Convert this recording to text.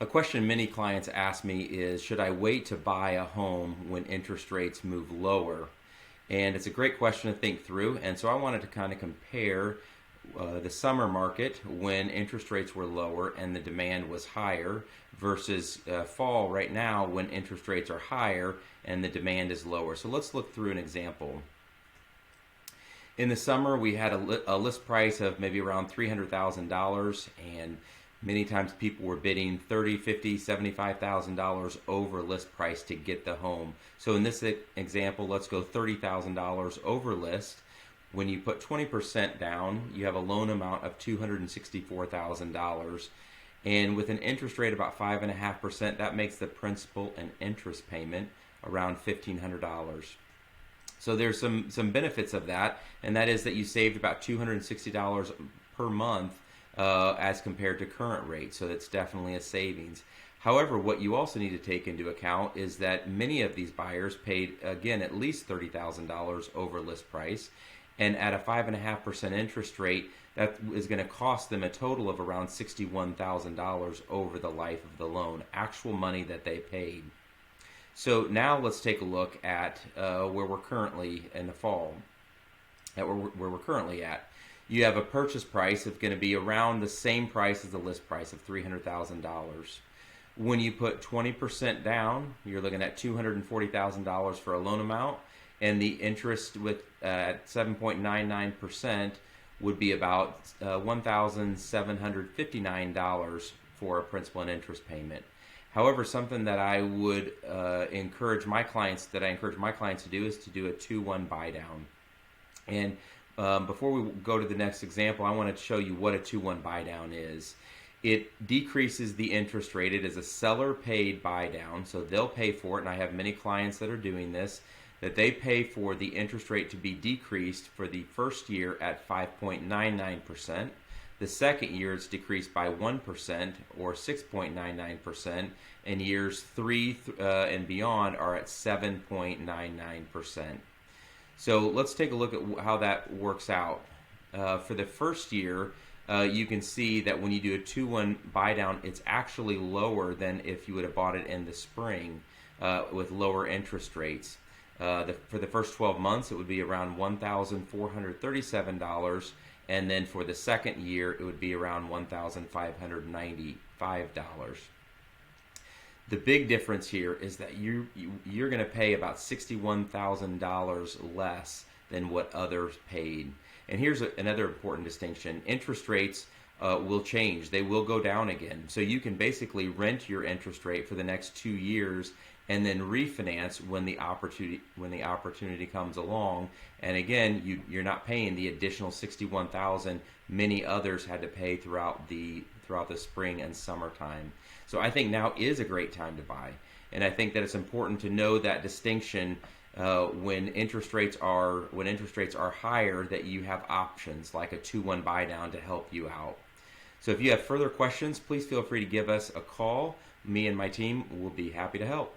A question many clients ask me is, should I wait to buy a home when interest rates move lower? And it's a great question to think through. And so I wanted to kind of compare the summer market when interest rates were lower and the demand was higher versus fall right now when interest rates are higher and the demand is lower. So let's look through an example. In the summer, we had a list price of maybe around $300,000, and many times people were bidding $30,000, $50,000, $75,000 over list price to get the home. So in this example, let's go $30,000 over list. When you put 20% down, you have a loan amount of $264,000. And with an interest rate about 5.5%, that makes the principal and interest payment around $1,500. So there's some benefits of that, and that is that you saved about $260 per month as compared to current rates. So that's definitely a savings. However, what you also need to take into account is that many of these buyers paid, again, at least $30,000 over list price, and at a 5.5% interest rate, that is going to cost them a total of around $61,000 over the life of the loan, actual money that they paid. So now let's take a look at where we're currently in the fall, at where we're currently at. You have a purchase price of going to be around the same price as the list price of $300,000. When you put 20% down, you're looking at $240,000 for a loan amount, and the interest with at 7.99% would be about $1,759 for a principal and interest payment. However, something that I would encourage my clients to do is to do a 2-1 buy down. And before we go to the next example, I want to show you what a 2-1 buy down is. It decreases the interest rate. It is a seller paid buy down, so they'll pay for it. And I have many clients that are doing this, that they pay for the interest rate to be decreased for the first year at 5.99%. The second year it's decreased by 1% or 6.99%, and years 3 and beyond are at 7.99%. So let's take a look at how that works out. For the first year, you can see that when you do a 2-1 buy down, it's actually lower than if you would have bought it in the spring with lower interest rates. For the first 12 months, it would be around $1,437. And then for the second year, it would be around $1,595. The big difference here is that you're going to pay about $61,000 less than what others paid. And here's another important distinction. Interest rates will change. They will go down again. So you can basically rent your interest rate for the next 2 years and then refinance when the opportunity comes along. And again, you're not paying the additional $61,000 many others had to pay throughout the spring and summertime. So I think now is a great time to buy, and I think that it's important to know that distinction when interest rates are higher, that you have options like a 2-1 buy down to help you out. So if you have further questions, please feel free to give us a call. Me and my team will be happy to help.